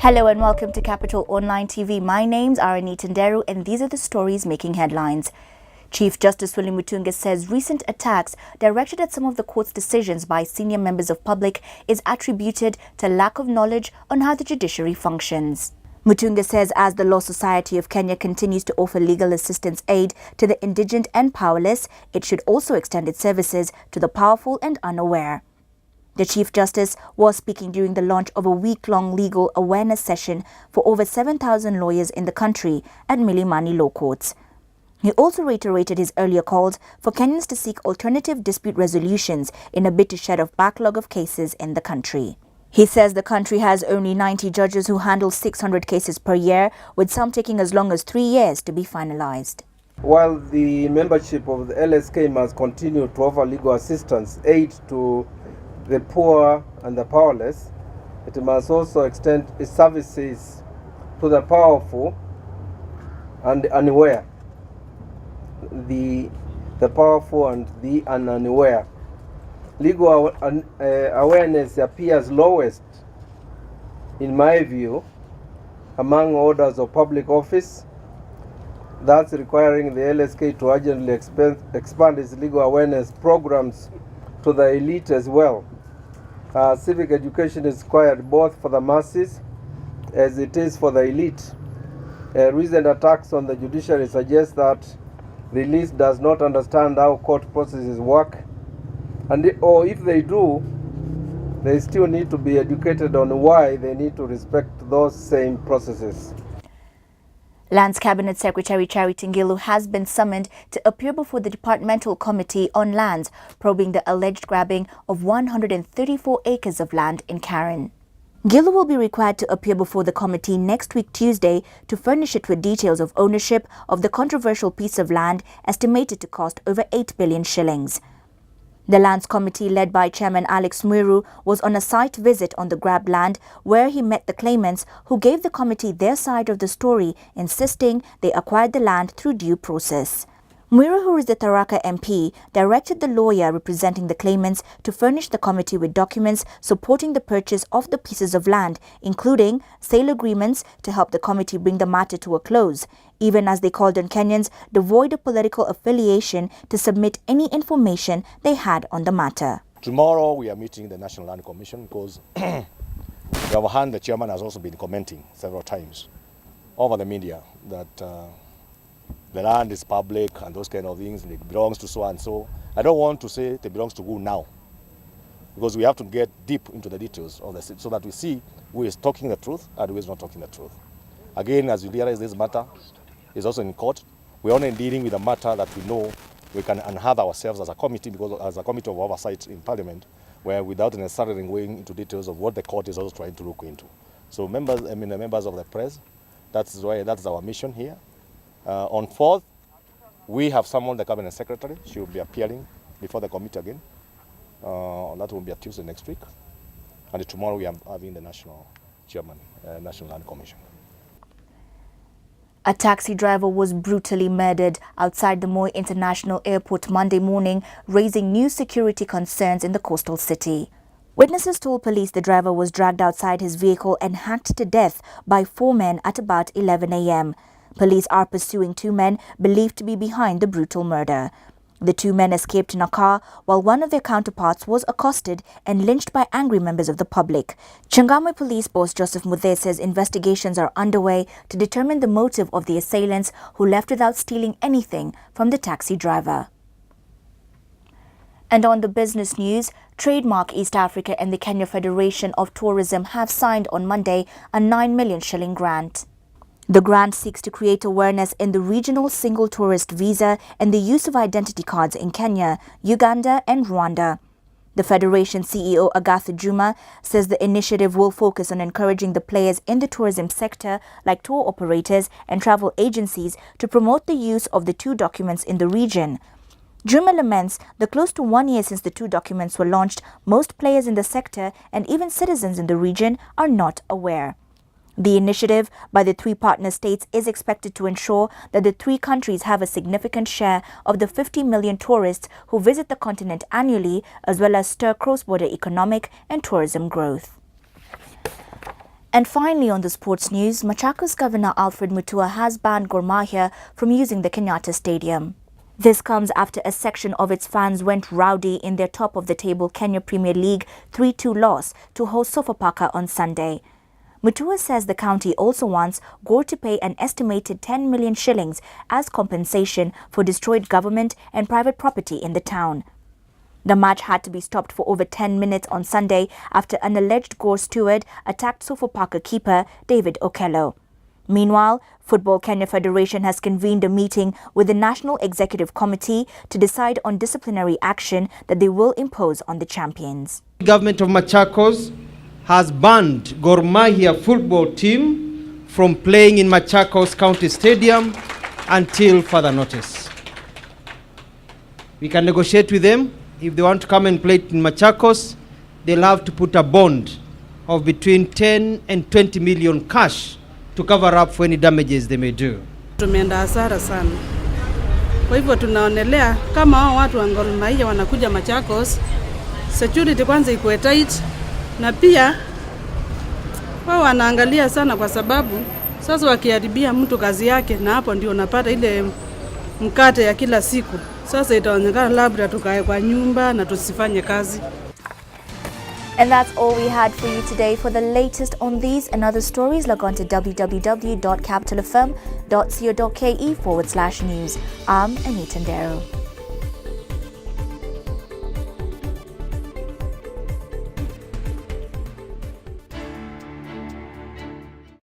Hello and welcome to Capital Online TV. My name's Sh10mn and these are the stories making headlines. Chief Justice William Mutunga says recent attacks directed at some of the court's decisions by senior members of public is attributed to lack of knowledge on how the judiciary functions. Mutunga says as the Law Society of Kenya continues to offer legal assistance aid to the indigent and powerless, it should also extend its services to the powerful and unaware. The Chief Justice was speaking during the launch of a week-long legal awareness session for over 7,000 lawyers in the country at Milimani Law Courts. He also reiterated his earlier calls for Kenyans to seek alternative dispute resolutions in a bid to shed off backlog of cases in the country. He says the country has only 90 judges who handle 600 cases per year, with some taking as long as 3 years to be finalized. While the membership of the LSK must continue to offer legal assistance aid to the poor and the powerless, it must also extend its services to the powerful and unaware. The powerful and the unaware. Legal awareness appears lowest, in my view, among orders of public office, thus requiring the LSK to urgently expand its legal awareness programs to the elite as well. Civic education is required both for the masses as it is for the elite. Recent attacks on the judiciary suggest that the elite does not understand how court processes work, or if they do, they still need to be educated on why they need to respect those same processes. Lands Cabinet Secretary Charity Ngilu has been summoned to appear before the Departmental Committee on Lands, probing the alleged grabbing of 134 acres of land in Karen. Ngilu will be required to appear before the committee next week Tuesday to furnish it with details of ownership of the controversial piece of land estimated to cost over 8 billion shillings. The Lands Committee, led by Chairman Alex Mwiru, was on a site visit on the grabbed land where he met the claimants who gave the committee their side of the story, insisting they acquired the land through due process. Mwiru, who is the Tharaka MP, directed the lawyer representing the claimants to furnish the committee with documents supporting the purchase of the pieces of land, including sale agreements to help the committee bring the matter to a close, even as they called on Kenyans devoid of political affiliation to submit any information they had on the matter. Tomorrow we are meeting the National Land Commission because on the other hand, the chairman has also been commenting several times over the media that the land is public and those kind of things, and it belongs to so and so. I don't want to say it belongs to who now, because we have to get deep into the details of this so that we see who is talking the truth and who is not talking the truth. Again, as you realize, this matter is also in court. We're only dealing with a matter that we know we can unharm ourselves as a committee, because as a committee of oversight in Parliament, where without necessarily going into details of what the court is also trying to look into. So members, the members of the press, that's our mission here. On 4th, we have summoned the Cabinet Secretary. She will be appearing before the committee again. That will be a Tuesday next week. And tomorrow we are having the National Chairman, National Land Commission. A taxi driver was brutally murdered outside the Moi International Airport Monday morning, raising new security concerns in the coastal city. Witnesses told police the driver was dragged outside his vehicle and hacked to death by 4 men at about 11 a.m. Police are pursuing 2 men believed to be behind the brutal murder. The 2 men escaped in a car while one of their counterparts was accosted and lynched by angry members of the public. Changamwe Police Boss Joseph Muthe says investigations are underway to determine the motive of the assailants who left without stealing anything from the taxi driver. And on the business news, Trademark East Africa and the Kenya Federation of Tourism have signed on Monday a 9 million shilling grant. The grant seeks to create awareness in the regional single tourist visa and the use of identity cards in Kenya, Uganda and Rwanda. The Federation CEO Agatha Juma says the initiative will focus on encouraging the players in the tourism sector, like tour operators and travel agencies, to promote the use of the 2 documents in the region. Juma laments that close to 1 year since the 2 documents were launched, most players in the sector and even citizens in the region are not aware. The initiative by the 3 partner states is expected to ensure that the 3 countries have a significant share of the 50 million tourists who visit the continent annually, as well as stir cross-border economic and tourism growth. And finally, on the sports news, Machakos Governor Alfred Mutua has banned Gor Mahia from using the Kenyatta Stadium. This comes after a section of its fans went rowdy in their top-of-the-table Kenya Premier League 3-2 loss to host Sofapaka on Sunday. Mutua says the county also wants Gor to pay an estimated 10 million shillings as compensation for destroyed government and private property in the town. The match had to be stopped for over 10 minutes on Sunday after an alleged Gor steward attacked Sofapaka keeper David Okello. Meanwhile, Football Kenya Federation has convened a meeting with the National Executive Committee to decide on disciplinary action that they will impose on the champions. The government of Machakos has banned Gor Mahia football team from playing in Machakos County Stadium until further notice. We can negotiate with them. If they want to come and play in Machakos, they'll have to put a bond of between 10 and 20 million cash to cover up for any damages they may do. Tumeenda hasara sana. Kwa hivyo tunaonelea kama hao watu wa Gor Mahia wanakuja Machakos, security kwanza ikuwe tight, na pia wao wanaangalia sana kwa sababu sasa wakiharibia mtu kazi yake, na hapo ndio unapata ile mkate ya kila siku. Sasa itaonekana labda tukae kwa nyumba na tusifanye kazi. And that's all we had for you today. For the latest on these and other stories, log on to www.capitalfm.co.ke/news. I'm Anita Ndero.